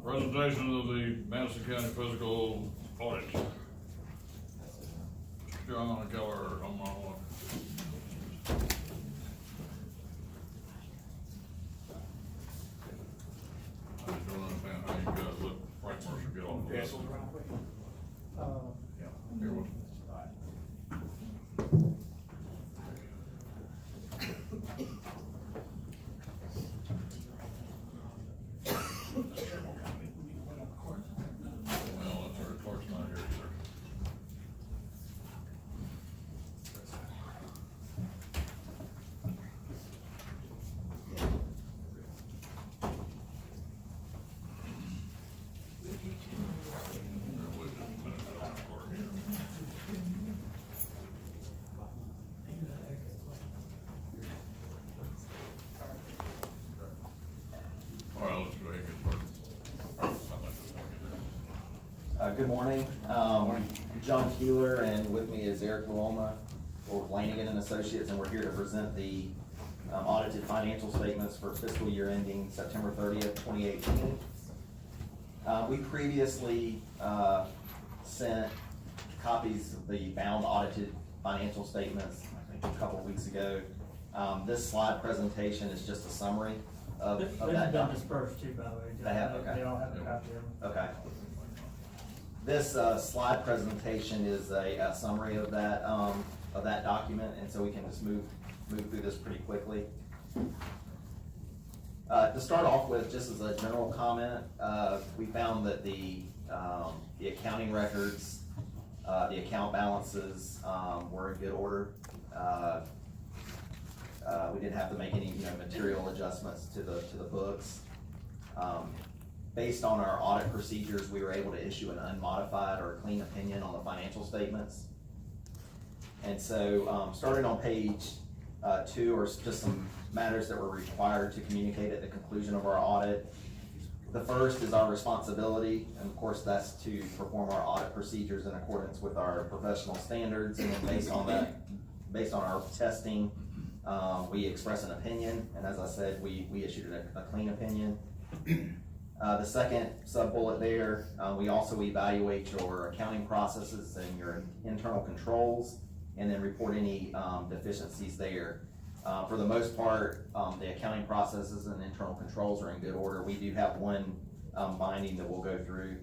Presentation of the Madison County Physical Audit. John Keller, on my one. I just don't understand how you guys let Frank Mercer get on this. Yeah, here was. Well, that's our clerk's not here, sir. All right, let's go ahead and get started. Good morning. John Keeler, and with me is Eric Luoma or Lanigan and Associates, and we're here to present the audited financial statements for fiscal year ending September 30th, 2018. We previously sent copies of the bound audited financial statements, I think a couple of weeks ago. This slide presentation is just a summary of They've that been document. dispersed too, by the way. They have, okay. They all have a copy of them. Okay. This slide presentation is a summary of that document, and so we can just move through this pretty quickly. To start off with, just as a general comment, we found that the accounting records, the account balances were in good order. We didn't have to make any material adjustments to the books. Based on our audit procedures, we were able to issue an unmodified or a clean opinion on the financial statements. And so, starting on page 2 are just some matters that were required to communicate at the conclusion of our audit. The first is our responsibility, and of course that's to perform our audit procedures in accordance with our professional standards, and then based on our testing, we express an opinion, and as I said, we issued a clean opinion. The second sub-bullet there, we also evaluate your accounting processes and your internal controls, and then report any deficiencies there. For the most part, the accounting processes and internal controls are in good order. We do have one binding that we'll go through,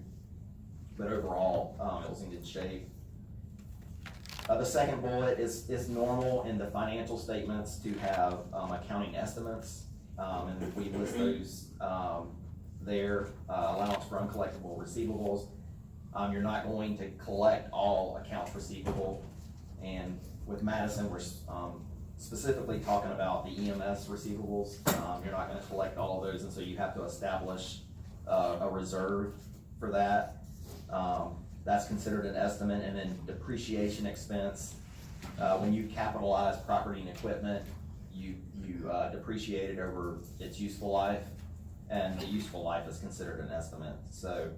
but overall, it was in good shape. The second bullet is normal in the financial statements to have accounting estimates, and we list those there, allowance for uncollectible receivables. You're not going to collect all accounts receivable, and with Madison, we're specifically talking about the EMS receivables. You're not going to collect all of those, and so you have to establish a reserve for that. That's considered an estimate. And then depreciation expense, when you capitalize property and equipment, you depreciate it over its useful life, and the useful life is considered an estimate. So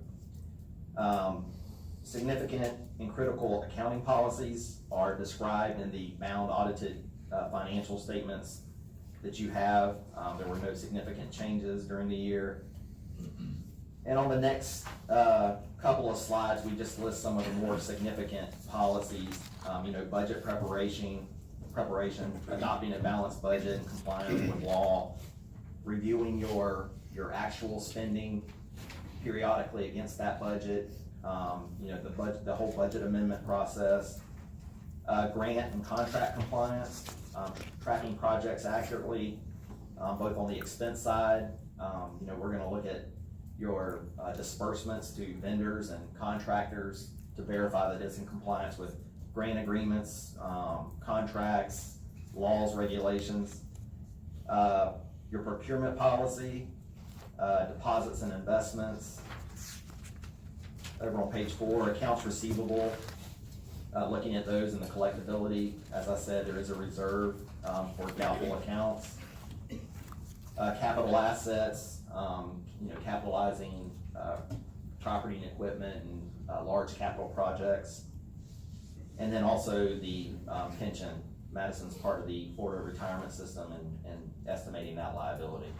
significant and critical accounting policies are described in the bound audited financial statements that you have. There were no significant changes during the year. And on the next couple of slides, we just list some of the more significant policies. Budget preparation, adopting a balanced budget in compliance with law, reviewing your actual spending periodically against that budget, the whole budget amendment process, grant and contract compliance, tracking projects accurately, both on the expense side. We're gonna look at your disbursements to vendors and contractors to verify that it's in compliance with grant agreements, contracts, laws, regulations. Your procurement policy, deposits and investments. Over on page 4, accounts receivable, looking at those and the collectability. As I said, there is a reserve for doubtful accounts. Capital assets, capitalizing property and equipment and large capital projects. And then also the pension. Madison's part of the Florida retirement system and estimating that liability.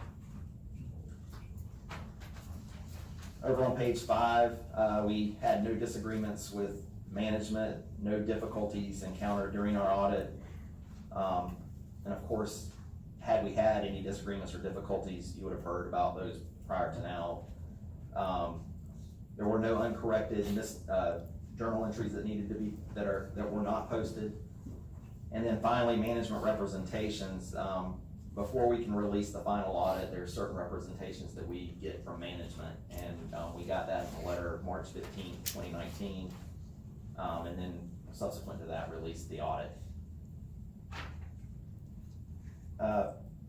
Over on page 5, we had no disagreements with management, no difficulties encountered during our audit. And of course, had we had any disagreements or difficulties, you would have heard about those prior to now. There were no uncorrected journal entries that needed to be, that were not posted. And then finally, management representations. Before we can release the final audit, there's certain representations that we get from management, and we got that in the letter March 15th, 2019, and then subsequent to that, released the audit.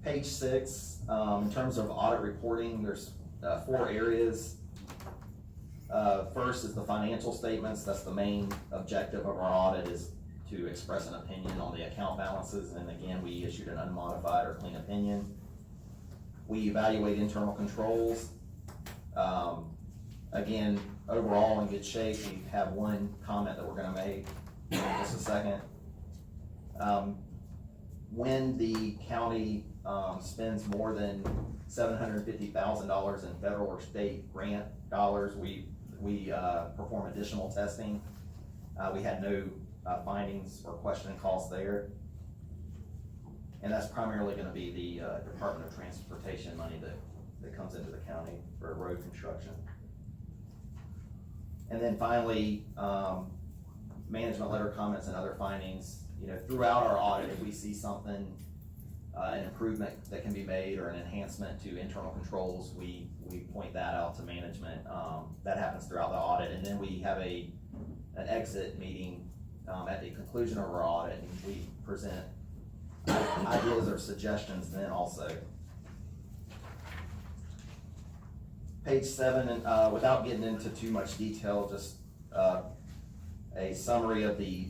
Page 6, in terms of audit reporting, there's 4 areas. First is the financial statements. That's the main objective of our audit, is to express an opinion on the account balances, and again, we issued an unmodified or clean opinion. We evaluate internal controls. Again, overall in good shape. We have one comment that we're gonna make in just a second. When the county spends more than $750,000 in federal or state grant dollars, we perform additional testing. We had no findings or questioning calls there. And that's primarily gonna be the Department of Transportation money that comes into the county for road construction. And then finally, management letter comments and other findings. You know, throughout our audit, if we see something, an improvement that can be made or an enhancement to internal controls, we point that out to management. That happens throughout the audit, and then we have an exit meeting at the conclusion of our audit, and we present ideas or suggestions then also. Page 7, and without getting into too much detail, just a summary of the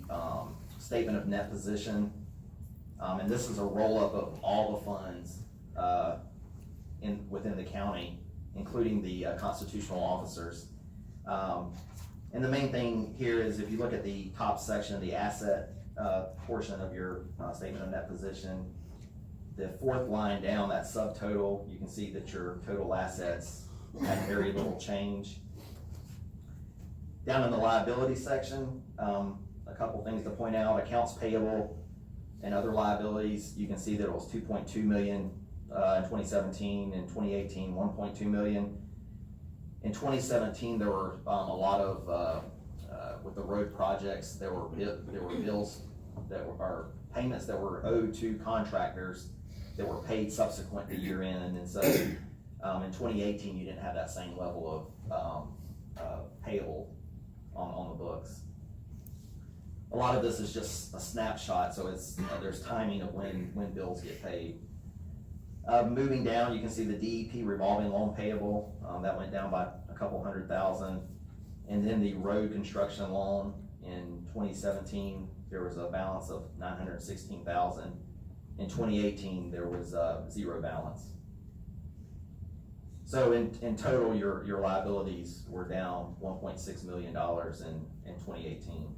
statement of net position. And this is a roll-up of all the funds within the county, including the constitutional officers. And the main thing here is, if you look at the top section, the asset portion of your statement of net position, the 4th line down, that subtotal, you can see that your total assets had very little change. Down in the liability section, a couple things to point out. Accounts payable and other liabilities, you can see that it was $2.2 million in 2017. In 2018, $1.2 million. In 2017, there were a lot of, with the road projects, there were bills that were, payments that were owed to contractors that were paid subsequent to year end. And so in 2018, you didn't have that same level of payable on the books. A lot of this is just a snapshot, so it's there's timing of when bills get paid. Moving down, you can see the DEP revolving loan payable, that went down by a couple $100,000. And then the road construction loan in 2017, there was a balance of $916,000. In 2018, there was zero balance. So in total, your liabilities were down $1.6 million in 2018.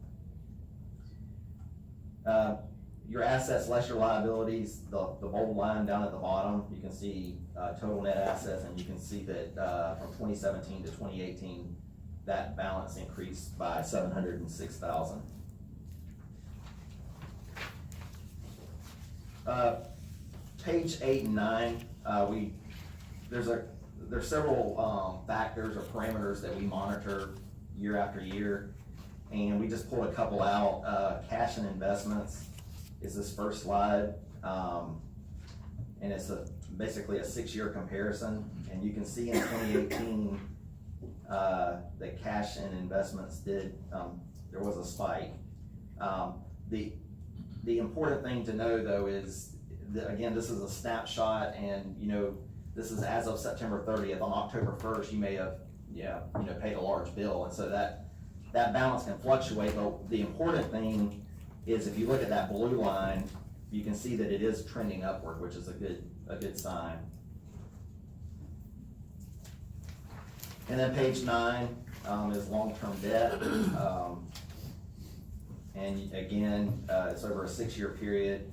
Your assets less your liabilities, the bold line down at the bottom, you can see total net assets, and you can see that from 2017 to 2018, that balance increased by $706,000. Page 8 and 9, there's several factors or parameters that we monitor year after year, and we just pulled a couple out. Cash and investments is this first slide, and it's basically a 6-year comparison, and you can see in 2018 that cash and investments there was a spike. The important thing to know, though, is that, again, this is a snapshot, and this is as of September 30th. On October 1st, you may have paid a large bill, and so that balance can fluctuate. But the important thing is, if you look at that blue line, you can see that it is trending upward, which is a good sign. And then page 9 is long-term debt, and again, it's over a 6-year period,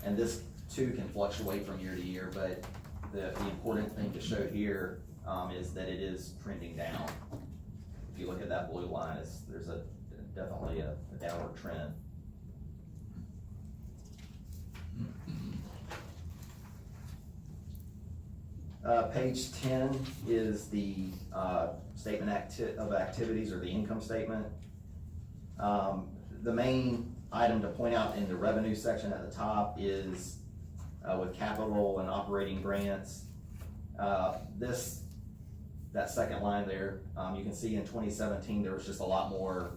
and this too can fluctuate from year to year. But the important thing to show here is that it is trending down. If you look at that blue line, there's definitely a downward trend. Page 10 is the statement of activities, or the income statement. The main item to point out in the revenue section at the top is with capital and operating grants. That second line there, you can see in 2017 there was just a lot more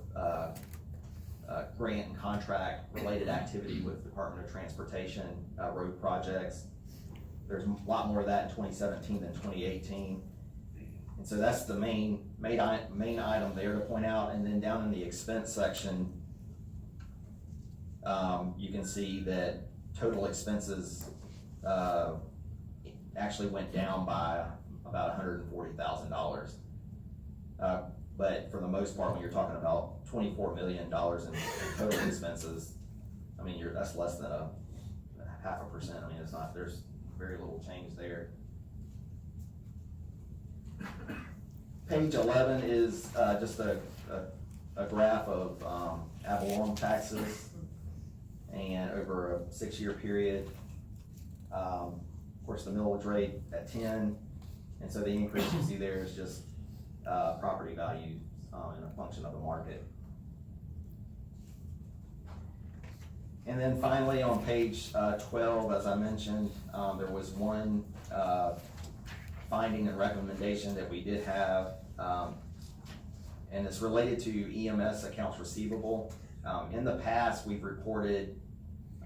grant and contract related activity with Department of Transportation, road projects. There's a lot more of that in 2017 than 2018. And so that's the main item there to point out. And then down in the expense section, you can see that total expenses actually went down by about $140,000. But for the most part, when you're talking about $24 million in total expenses, I mean, that's less than a 0.5%. I mean, it's not, there's very little change there. Page 11 is just a graph of ad valorem taxes, and over a 6-year period. Of course, the millage rate at 10, and so the increase you see there is just property values and a function of the market. And then finally, on page 12, as I mentioned, there was one finding and recommendation that we did have, and it's related to EMS accounts receivable. In the past, we've reported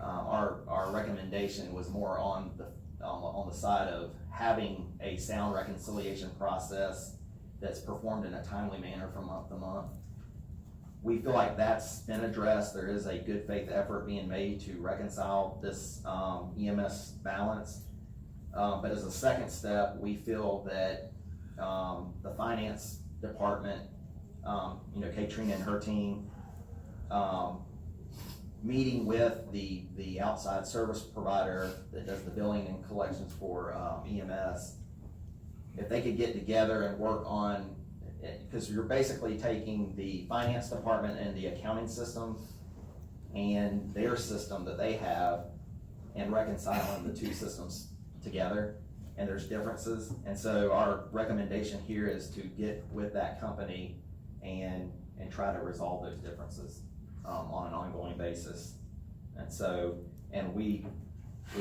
our recommendation was more on the side of having a sound reconciliation process that's performed in a timely manner from month to month. We feel like that's been addressed. There is a good faith effort being made to reconcile this EMS balance. But as a second step, we feel that the finance department, Katrina and her team, meeting with the outside service provider that does the billing and collections for EMS, if they could get together and work on, because you're basically taking the finance department and the accounting system and their system that they have and reconciling the two systems together, and there's differences. And so our recommendation here is to get with that company and try to resolve those differences on an ongoing basis. And so, and we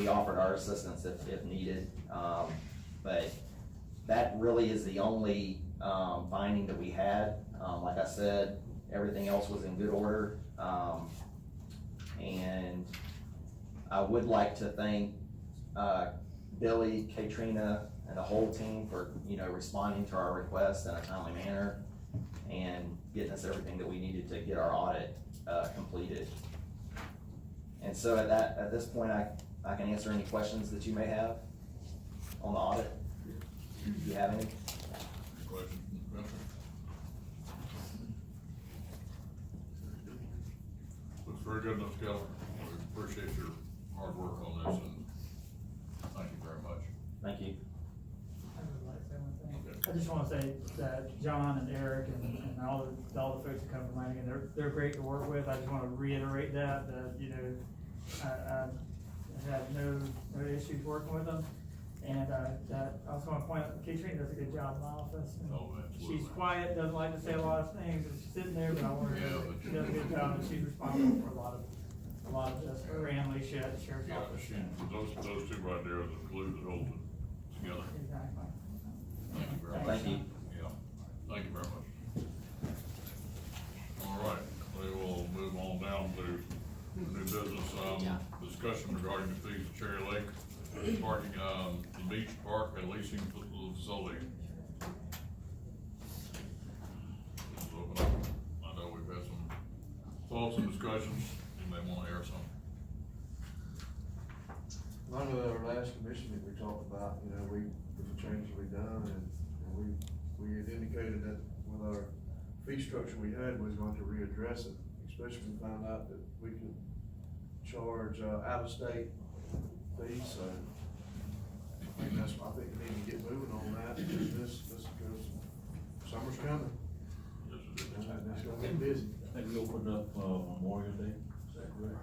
offered our assistance if needed, but that really is the only finding that we had. Like I said, everything else was in good order. And I would like to thank Billy, Katrina, and the whole team for responding to our request in a timely manner and getting us everything that we needed to get our audit completed. And so at this point, I can answer any questions that you may have on the audit. Do you have any? Any questions from the commission? Looks very good, Mr. Keller. We appreciate your hard work on this, and thank you very much. Thank you. I would like to say one thing. Okay. I just wanna say that John and Eric and all the folks that come from Mining, they're great to work with. I just wanna reiterate that I had no issues working with them. And that I also want to point out, Katrina does a good job in the office. And Oh, absolutely. she's quiet, doesn't like to say a lot of things, and she's sitting there, but I want her Yeah, to, but she does a good job, and she's responsible for a lot of this, for Ramley, Sheriff's Yeah, Office. those two right there are the glue that hold it together. Exactly. Thank you very much. Thank you. Yeah, thank you very much. All right, we will move on down to new business, discussion regarding the fees of Cherry Lake, parking, the beach park and leasing facility. Let's open up. I know we've had some thoughts and discussions, you may wanna air some. I know at our last commission that we talked about, with the changes we done, and we had indicated that with our fee structure we had, we was going to readdress it, especially when we found out that we could charge, out-of-state fees, so I think we need to get moving on that. This Steve, is that correct?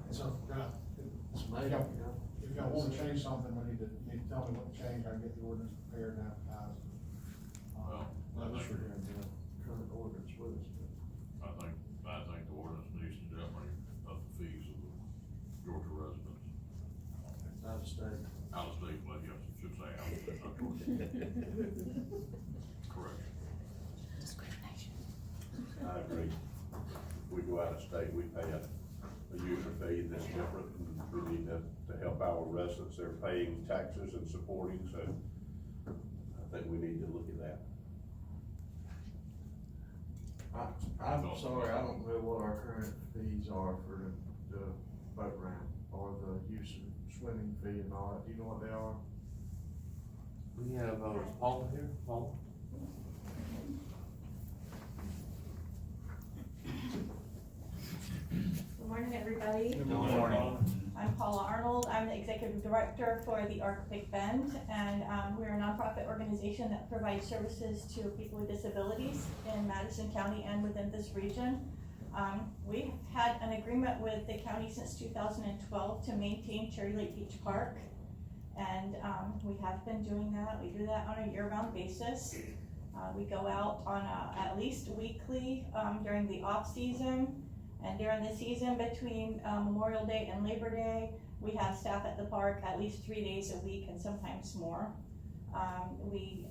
And so, It's if May, y'all, you know? if y'all wanna change something, you need to tell me what to change, I can get the ordinance prepared and advertised. Well, I'm not sure we have the current ordinance with us, but. I think the ordinance needs to definitely up the fees of the Georgia residents. Out of state. Out of state, but yes, it should say out of state, not Georgia. Correct. I agree. If we go out of state, we pay a user fee that's different, and we need to help our residents, they're paying taxes and supporting, so I think we need to look at that. I'm sorry, I don't know what our current fees are for the boat ramp or the use of swimming fee and all that. Do you know what they are? We have, Paula here, Paula? Good morning, everybody. Good morning. I'm Paula Arnold. I'm the executive director for the Arc Big Bend, and we're a nonprofit organization that provides services to people with disabilities in Madison County and within this region. We've had an agreement with the county since 2012 to maintain Cherry Lake Beach Park, and we have been doing that. We do that on a year-round basis. We go out on at least weekly during the off-season. And during the season between Memorial Day and Labor Day, we have staff at the park at least 3 days a week and sometimes more. We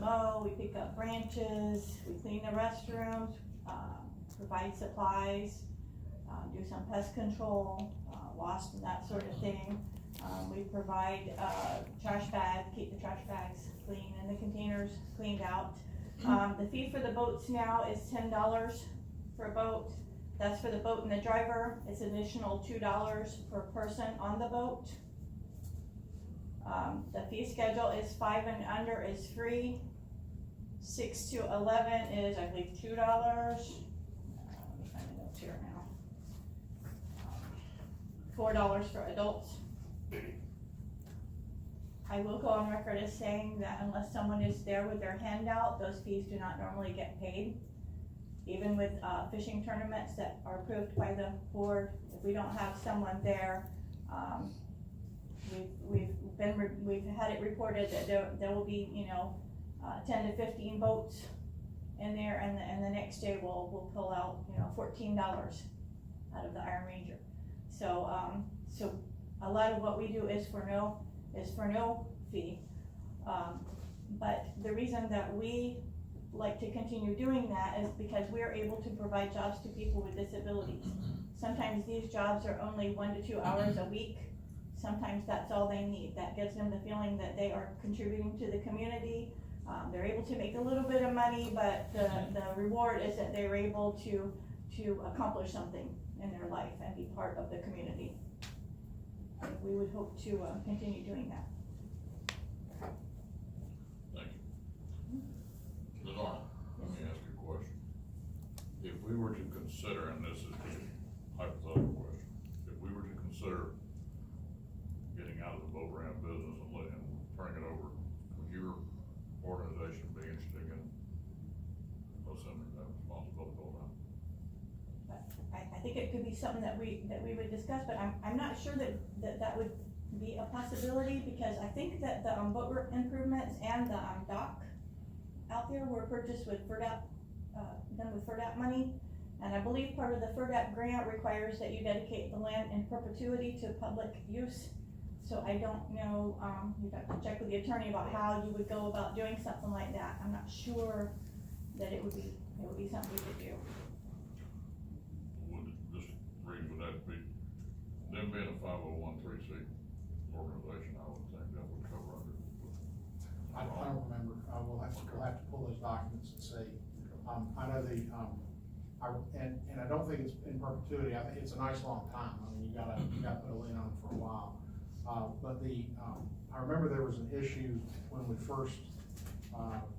mow, we pick up branches, we clean the restrooms, provide supplies, do some pest control, wasp and that sort of thing. We provide trash bags, keep the trash bags clean and the containers cleaned out. The fee for the boats now is $10 for a boat. That's for the boat and the driver. It's an additional $2 per person on the boat. The fee schedule is 5 and under is free. 6 to 11 is, I believe, $2. Let me find the notes here now. $4 for adults. I will go on record as saying that unless someone is there with their hand out, those fees do not normally get paid. Even with fishing tournaments that are approved by the board, if we don't have someone there, we've had it reported that there will be 10 to 15 boats in there, and the next day we'll pull out $14 out of the Iron Ranger. So so a lot of what we do is for no fee, but the reason that we like to continue doing that is because we are able to provide jobs to people with disabilities. Sometimes these jobs are only 1 to 2 hours a week. Sometimes that's all they need. That gives them the feeling that they are contributing to the community. They're able to make a little bit of money, but the reward is that they're able to accomplish something in their life and be part of the community. And we would hope to continue doing that. Thank you. Ms. Arnold, let me ask you a question. If we were to consider, and this is just a hypothetical question, if we were to consider getting out of the boat ramp business and turning it over, would your organization be interested in assuming that responsibility on that? I think it could be something that we would discuss, but I'm not sure that would be a possibility, because I think that the boat improvements and the dock out there were purchased with FERDAP, done with FERDAP money, and I believe part of the FERDAP grant requires that you dedicate the land in perpetuity to public use. So I don't know, you'd have to check with the attorney about how you would go about doing something like that. I'm not sure that it would be something we could do. Would this read, would that be, them being a 501(c) organization, I would think that would cover under. I don't remember, we'll have to pull those documents and see. I know and I don't think it's in perpetuity. I think it's a nice long time. I mean, you gotta put a lien on it for a while. But I remember there was an issue when we first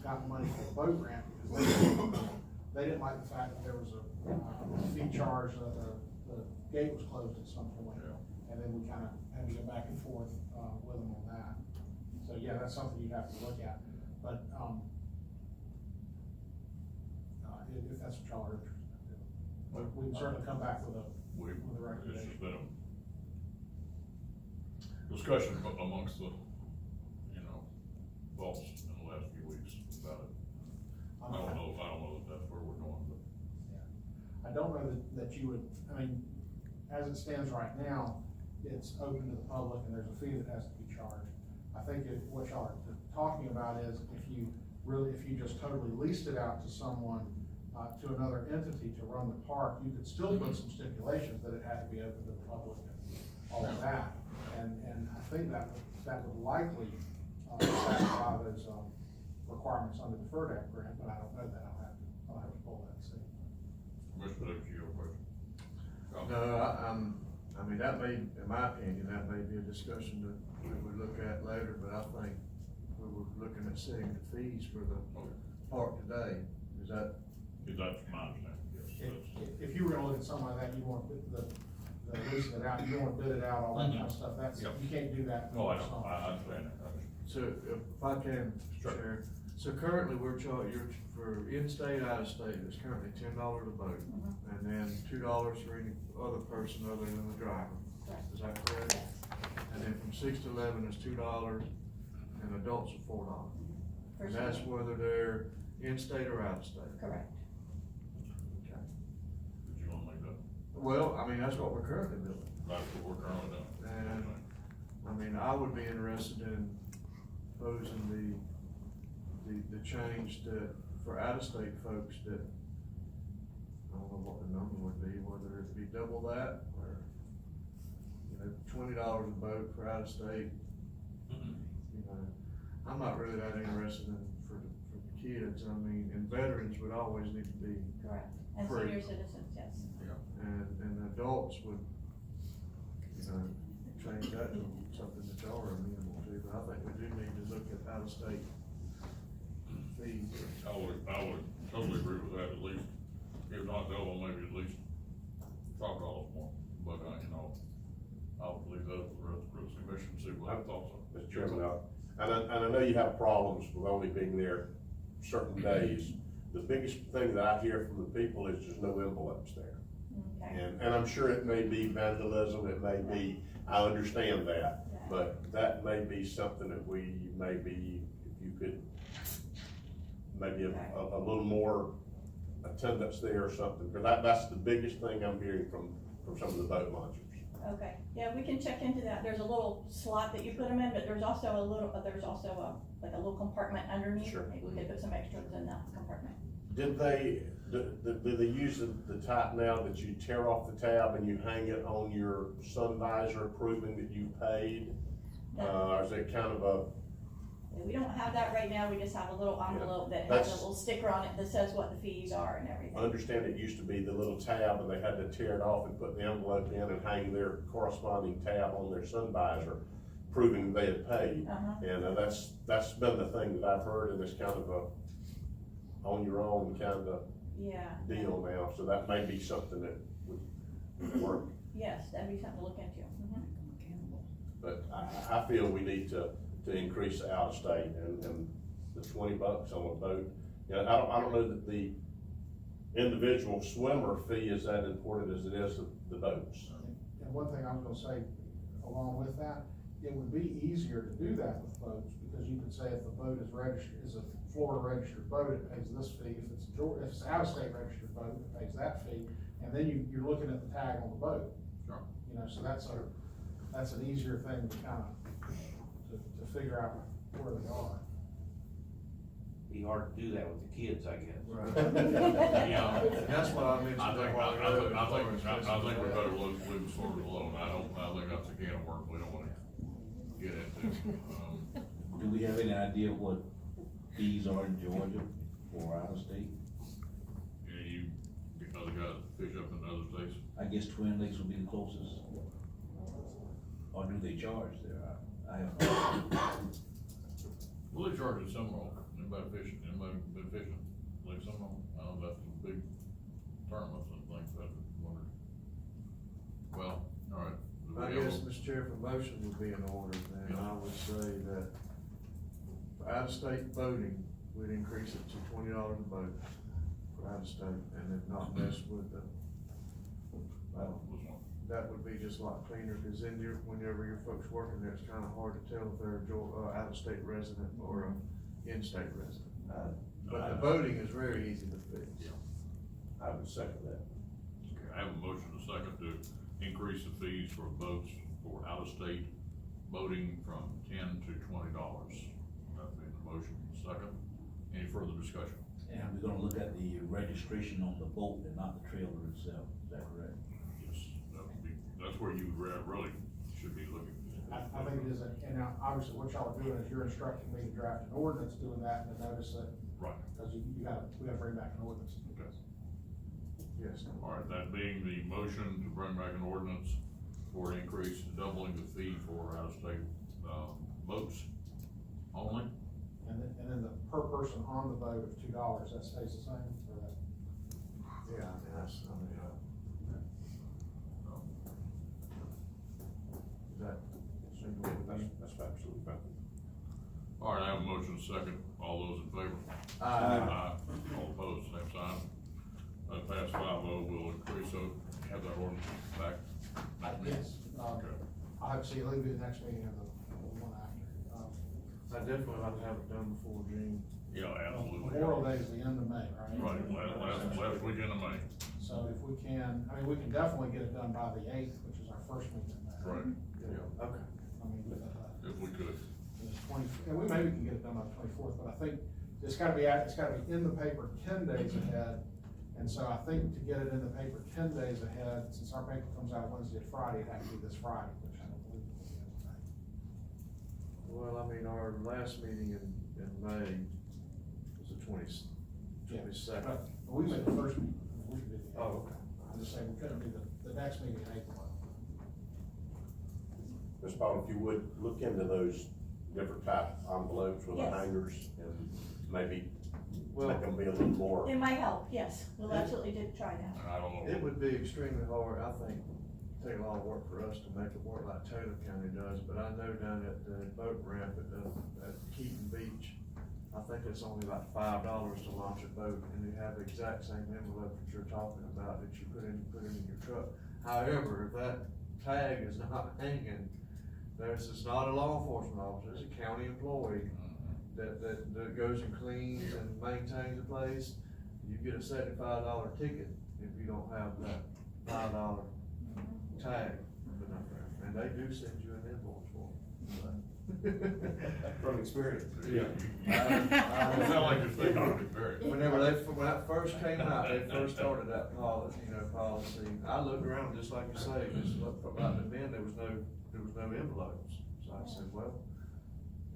got money for the boat ramp, because they didn't like the fact that there was a fee charge, the gate was closed at some point. Yeah. And then we kind of had to go back and forth with them on that. So yeah, that's something you'd have to look at. But if that's what y'all are interested in. we can certainly come back with a We, With a it's recommendation. just been a discussion amongst the, thoughts in the last few weeks about it. I don't know that that's where we're going, but. I don't know that you would, I mean, as it stands right now, it's open to the public and there's a fee that has to be charged. I think what y'all are talking about is if you just totally leased it out to someone, to another entity to run the park, you could still put some stipulations that it had to be open to the public and all of that. And I think that would likely, satisfy those, requirements on the Deferred Act grant, but I don't know that. I'll have to pull that and see. Mr. Phillips, your question? No, I mean, that may, in my opinion, that may be a discussion that we would look at later, but I think we were looking at setting the fees for the park today. Is that? That's my understanding, yes. If you were gonna look at something like that, you want the leasing it out, you don't wanna bid it out, all that kind of stuff, Yep. you can't do that. No, I know, I understand that. So if I can, Sure. Chair, so currently we're charging, for in-state, out-of-state, it's currently $10 a boat, and then $2 for any other person other than the driver. Correct. Is that correct? Yes. And then from 6 to 11 is $2, and adults are $4. For And that's sure. whether they're in-state or out-of-state. Correct. Okay. Did you wanna make that? Well, I mean, that's what we're currently doing. That's what we're currently doing. And, I mean, I would be interested in proposing the change that, for out-of-state folks, that, I don't know what the number would be, whether it'd be double that, or, $20 a boat for out-of-state. I'm not really that interested in, for the kids, I mean, and veterans would always need to be, Correct. And Free. senior citizens, yes. and adults would, change that to something that y'all are amenable to, but I think we do need to look at out-of-state fees. I would totally agree with that, at least, if not double, maybe at least $5 more, but, I'll leave that up to the rest of the commission, see what their thoughts are. Mr. Chairman, and I know you have problems with only being there certain days. The biggest thing that I hear from the people is there's no envelopes there. Okay. And I'm sure it may be vandalism, it may be, I understand that, Yeah. but that may be something that we, maybe, if you could, maybe a little more attendance there or something, because that's the biggest thing I'm hearing from some of the boat launchers. Okay, yeah, we can check into that. There's a little slot that you put them in, but there's also like a little compartment underneath. Sure. Maybe we could put some extras in that compartment. Did they use the type now that you tear off the tab and you hang it on your sun visor proving that you paid? Or is it kind of a, We don't have that right now. We just have a little envelope that has That's- a little sticker on it that says what the fees are and everything. I understand it used to be the little tab and they had to tear it off and put the envelope in and hang their corresponding tab on their sun visor, proving they had paid. Uh-huh. And that's been the thing that I've heard, and it's kind of a on your own kind of Yeah. deal now, so that may be something that would work. Yes, that'd be something to look into. Mhm. But I feel we need to increase the out-of-state and the $20 on a boat. I don't know that the individual swimmer fee is that important as it is the boats. And one thing I was gonna say, along with that, it would be easier to do that with boats, because you could say if the boat is registered, is a Florida registered boat, it pays this fee, if it's out-of-state registered boat, it pays that fee, and then you're looking at the tag on the boat. Sure. So that's an easier thing to kind of, to figure out where they are. Be hard to do that with the kids, I guess. Right. Yeah. And that's what I mentioned. I think a while ago, as far as we this. better leave it sort of alone. I think that's a can of worms we don't wanna get into. Do we have any idea what fees are in Georgia for out of state? You other guys fish up in other states? I guess Twin Lakes would be the closest. Or do they charge there? I have no idea. Well, they charge it some, anybody been fishing, like some of them, that's some big tournaments and things, I wondered. Well, all right. Do I we have guess, a- Mr. Chair, for motion would be in order, then I would say that for out-of-state boating, we'd increase it to $20 a boat for out-of-state, and then not mess with the was one. That would be just a lot cleaner, cause then whenever your folks working there, it's kinda hard to tell if they're a out-of-state resident or a in-state resident. But the voting is very easy to fix. Yeah. I would second that. Okay, I have a motion and a second to increase the fees for votes for out-of-state voting from $10 to $20. That being the motion, second. Any further discussion? And we're gonna look at the registration on the boat and not the trailer itself, is that correct? Yes, that's where you really should be looking. I think it is, and now, obviously, what y'all are doing is you're instructing me to draft an ordinance doing that, and then notice that, Right. because we gotta bring back an ordinance. Okay. Yes. All right, that being the motion to bring back an ordinance for an increase, doubling the fee for out-of-state, votes only. And then the per person on the boat of $2, that stays the same, or that? Yeah, I mean, that's, is that single? That's absolutely fine. All right, I have a motion second. All those in favor? Aye. All opposed, same sign. That passed 5-0, we'll increase, so have that ordinance back. next meeting. Yes, Okay. I'll have to see, it'll be the next meeting or the one after. I definitely like to have it done before June. Yeah, absolutely. Memorial Day is the end of May, right? Right, last weekend of May. So if we can, I mean, we can definitely get it done by the 8th, which is our first meeting in May. Right, Yeah. Okay. I mean, if we could. it's 20, and we maybe can get it done by the 24th, but I think it's gotta be in the paper 10 days ahead. And so I think to get it in the paper 10 days ahead, since our paper comes out Wednesday to Friday, it has to be this Friday, which I don't believe it will be able to make. Well, I mean, our last meeting in May was the 22nd. But we made the first meeting, we could do the 8th. Oh, okay. I'm just saying, we couldn't do the next meeting in April. Ms. Paul, if you would, look into those different type envelopes with the Yes. hangers and maybe Well, make them be a little more. It might help, yes, we'll absolutely did try that. And I don't know. it would be extremely hard, I think, take a lot of work for us to make it work like Taylor County does, but I know down at the boat ramp at Keaton Beach, I think it's only about $5 to launch a boat, and you have the exact same envelope that you're talking about that you put in your truck. However, if that tag is not hanging, it's not a law enforcement officer, it's a county employee that goes and cleans and maintains the place. You get a $75 ticket if you don't have that $5 tag put up there, and they do send you an invoice for it. From experience. Yeah. It sounds like it's been on very. When that first came out, they first started that policy, I looked around just like you say, just looked about the bin, there was no envelopes. So I said, well,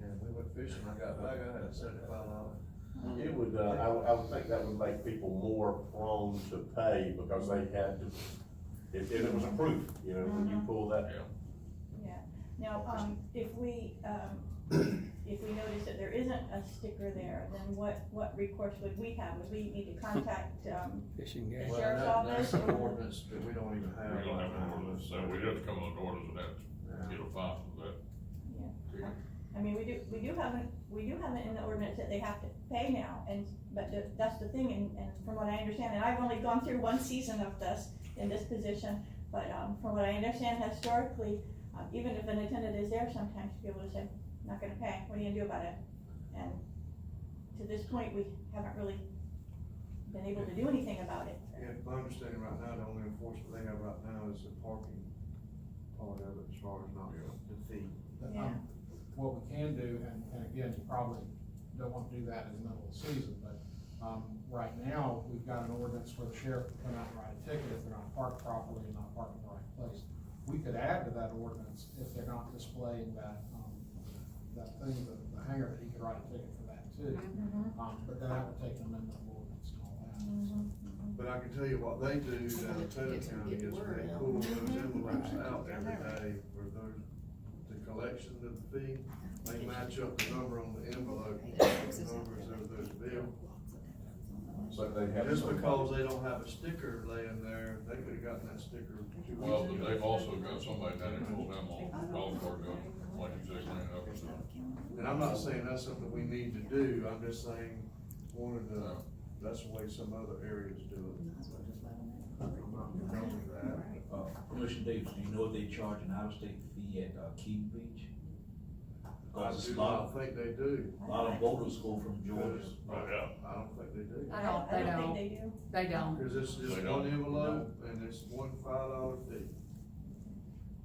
and we went fishing, I got back, I had $75. It would, I would think that would make people more prone to pay because they had to, if it was approved, you know, when you pull that. Yeah. Yeah, now, if we notice that there isn't a sticker there, then what recourse would we have? Would we need to contact, Fishing the game. Well, sheriff's that's office? an ordinance that we don't even have. We don't have right an now. ordinance, so we have to come on the ordinance and have to get a file for that. Yeah. I mean, we do have it in the ordinance that they have to pay now, but that's the thing, and from what I understand, and I've only gone through one season of this, in this position, but, from what I understand historically, even if an attendant is there, sometimes people will say, not gonna pay, what are you gonna do about it? And to this point, we haven't really been able to do anything about it. Yeah, my understanding right now, the only enforcement they have right now is the parking part of it, as far as not the fee. But, Yeah. what we can do, and again, you probably don't want to do that in the middle of the season, but, right now, we've got an ordinance where the sheriff can come out and write a ticket if they're not parked properly and not parked in the right place. We could add to that ordinance if they're not displaying that thing, the hanger, that he could write a ticket for that too. But then that would take an amendment of ordinance and all that. But I can tell you what they do down in Taylor County is they pull those envelopes out every day for the collection of the fee. They match up the number on the envelope, with the numbers of those bills. So they have. Just because they don't have a sticker laying there, they could've gotten that sticker 2 weeks Well, ago. but they've also got somebody down there who's them on golf cart going, like you said, cleaning up and stuff. And I'm not saying that's something we need to do, I'm just saying, that's the way some other areas do it. I'm not condoning that. Commissioner Davis, do you know if they charge an out-of-state fee at, Keaton Beach? I Because do it's a lot, not think they do. a lot of voters go from Georgia. Oh, yeah. I don't think they do. I don't, I they don't don't, think they do. they don't. Cause it's just They one don't. envelope and it's one $5 fee.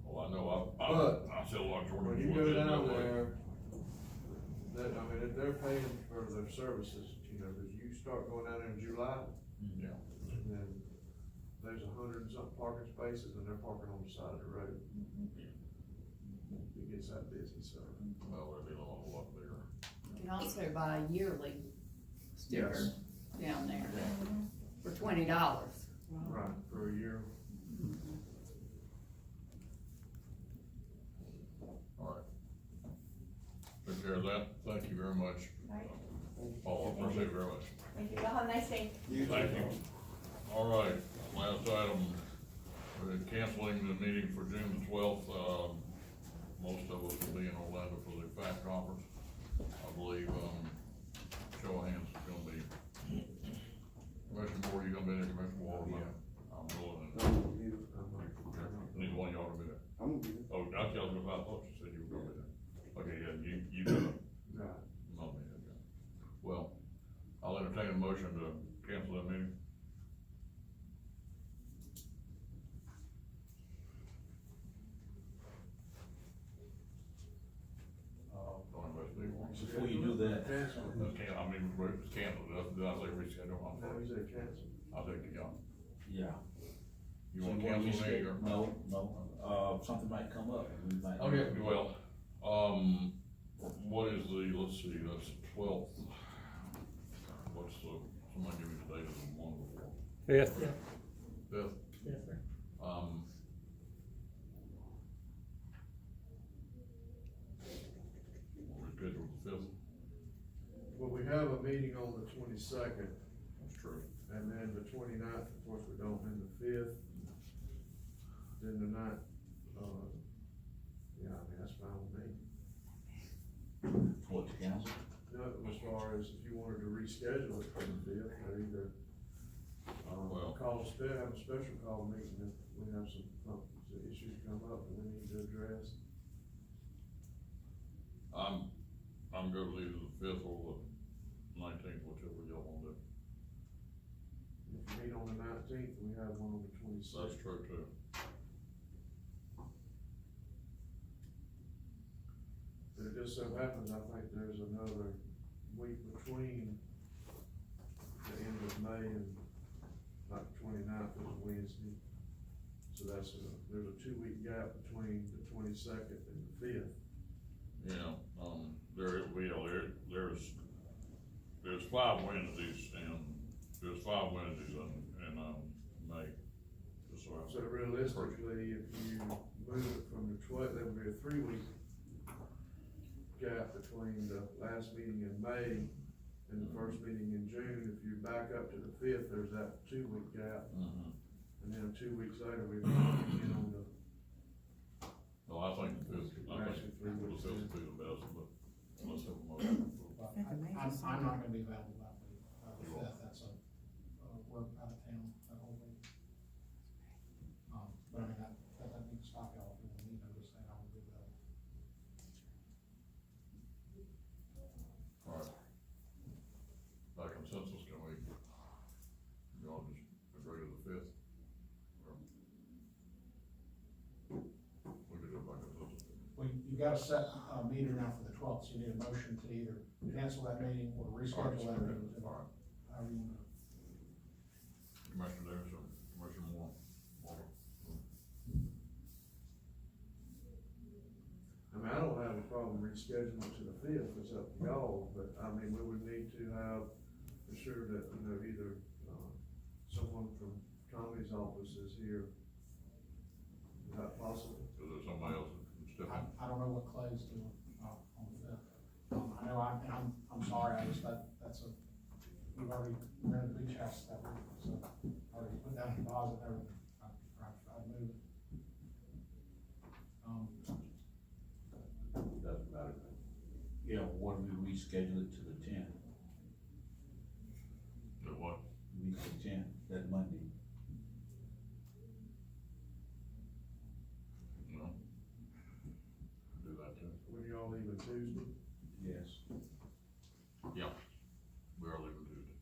Well, I know, But I see a lot of Georgia. When you boys go did it down that way. there, I mean, they're paying for their services, you know, cause you start going down there in July, Yeah. and then there's 100 and something parking spaces and they're parking on the side of the road. It gets that busy, so. Well, they're dealing a lot bigger. You can also buy a yearly sticker Yes. down there Mhm. for $20. Right, for a year. All right. Took care of that. Thank you very much. Alright, Paul, appreciate it very much. thank you, y'all have a nice day. Thank you. All right, last item, we're canceling the meeting for June the 12th. Most of us will be in Orlando for the FACT conference. I believe, show of hands is gonna be, Commissioner Moore, you gonna be there, Commissioner Waterman? I'm willing, neither one of y'all will be there. I'm good. Oh, I thought you said you were gonna be there. Okay, yeah, you gotta, Right. not me, okay. Well, I'll entertain a motion to cancel that meeting. Don't invest me. Before you do that, Cancel. I mean, it's canceled, did I say reschedule? I'm No, sorry. you said cancel. I think, yeah. yeah. You So want to wanna cancel me reschedule? or? No, something might come up and we might. Okay, well, what is the, let's see, that's 12th. What's the, somebody give me the date of the one before? Fifth. Fifth, Yes, sir. we'll reschedule the 5th, Well, we have a meeting on the 22nd, that's true. and then the 29th, of course, we don't, and the 5th. Then the 9th, yeah, I mean, that's fine with me. What, to cancel? No, as far as if you wanted to reschedule it for the 5th, or either, Well- have a special call meeting if we have some issues come up that we need to address. I'm good with either the 5th or the 19th, whichever y'all want to do. If you meet on the 19th, we have one on the 26th. That's true too. But it just so happens, I think there's another week between the end of May and like the 29th is a Wednesday. So there's a 2-week gap between the 22nd and the 5th. Yeah, there's 5 Wednesdays in May. Just so So realistically, if you move it from the 12th, there would be a 3-week gap between the last meeting in May and the first meeting in June. If you back up to the 5th, there's that 2-week gap. Mm-hmm. And then 2 weeks later, we begin on the, No, I think the 5th, Actually, 3 the weeks 5th in. would be the best, but let's have a motion. I'm not gonna be available that week, the 5th, that's we're out of town that whole week. But I mean, that doesn't stop y'all if you want me to, just saying I will be available. All right. By consensus, can we, you all just agree to the 5th? Or we could do it by consensus. Well, you got a set, meeting now for the 12th, so you need a motion to either cancel that meeting or reschedule that meeting. All right. However you want to. Commissioner Davis or Commissioner Moore? I mean, I don't have a problem rescheduling it to the 5th, it's up to y'all, but I mean, we would need to have, ensure that, you know, either, someone from Tommy's office is here. Is that possible? Is there somebody else that can step in? I don't know what Clay's doing, on the 5th. I know, I'm sorry, I just, that's we've already rented the beach house that week, so already put down a deposit and everything. I'd move it. Doesn't matter. Yeah, what if we reschedule it to the 10th? Do what? Week the 10th, that Monday. leaving Tuesday? Yes. Yeah, we are leaving Tuesday.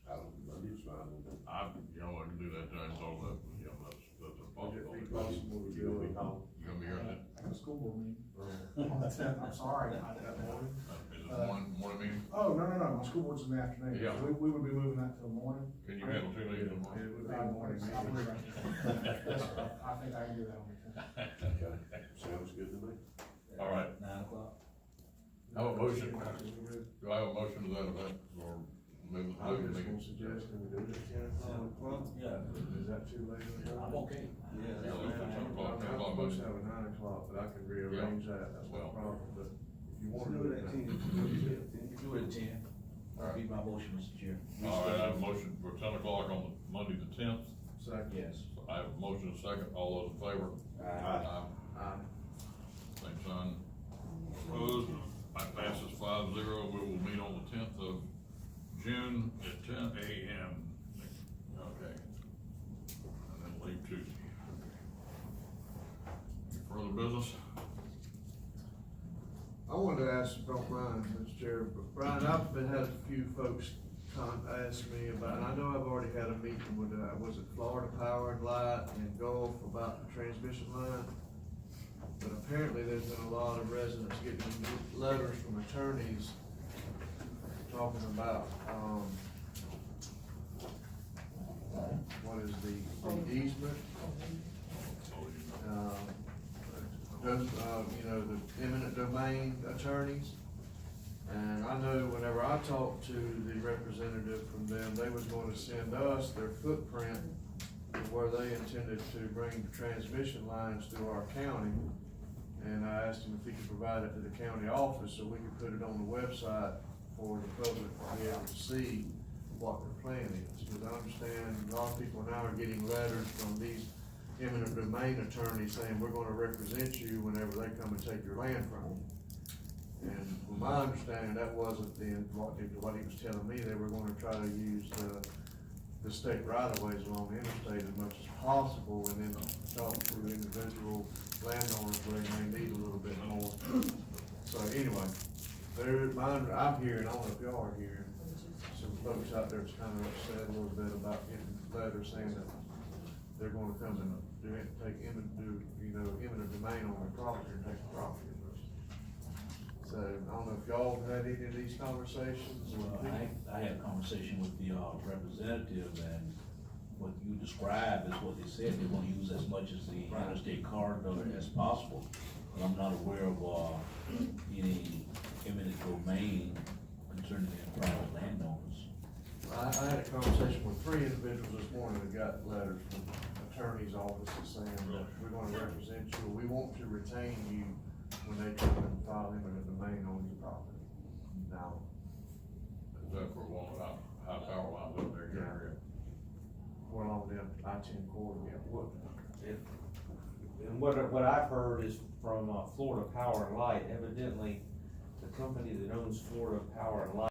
I don't, Monday's fine with me. I can do that, James, all that, yeah, that's a Would it possibility. be possible to You do gonna be it? home? You gonna be here then? I got a school board meeting on the tenth, I'm sorry, not that morning. Is it morning meeting? Oh, no, my school board's in the afternoon. Yeah. We would be moving that till morning. Can you handle 2 meetings in the It morning? would be a morning I meeting. believe Yes, sir. I think I can do that on the tenth. Okay, sounds good to me. All right. 9 o'clock. Have a motion. We're- Do I have a motion to that effect, or move I was the just meeting? gonna suggest, can we do it at 10 o'clock? Yeah. Is that too late? I'm okay. Yeah, I'm let's do 10 o'clock, 10 o'clock, supposed to motion. have a 9 o'clock, but I can rearrange that, that's no Well. problem, but if you want to do it at 10. You do it at 10. All right. Be my motion, Mr. Chair. All right, I have a motion for 10 o'clock on Monday the 10th. Second. Yes. I have a motion and a second, all those in favor? Aye. Aye. Same sign. Opposed, that passes 5-0, we will meet on the 10th of June at 10 a.m. Okay. And then leave Tuesday. Any further business? I wanted to ask, if you don't mind, Mr. Chair, but Brian, I've had a few folks ask me about, and I know I've already had a meeting with, was it Florida Power and Light and Gulf about the transmission line? But apparently there's been a lot of residents getting letters from attorneys talking about, what is the easement? The eminent domain attorneys. And I know whenever I talked to the representative from them, they was gonna send us their footprint of where they intended to bring the transmission lines through our county. And I asked him if he could provide it to the county office so we could put it on the website for the public to be able to see what their plan is. Because I understand a lot of people now are getting letters from these eminent domain attorneys saying, we're gonna represent you whenever they come and take your land from you. And from my understanding, that wasn't what he was telling me, they were gonna try to use the state right-of-ways along the interstate as much as possible, and then talk to individual landowners where they may need a little bit more. So anyway, I'm hearing, I don't know if y'all are hearing, some folks out there that's kind of upset a little bit about getting letters saying that they're gonna come and take eminent domain on their property and take the property. So, I don't know if y'all have had any of these conversations? Well, I had a conversation with the representative, and what you described is what they said, they wanna use as much as the interstate corridor as possible. But I'm not aware of, any eminent domain concerning the private landowners. I had a conversation with 3 individuals this morning that got letters from attorneys' offices saying that we're gonna represent you, we want to retain you when they come and file eminent domain on your property. Now, Is that for one of our high power lines up there in your area? we're along the I-10 corridor. And what I've heard is from Florida Power and Light, evidently, the company that owns Florida Power and Light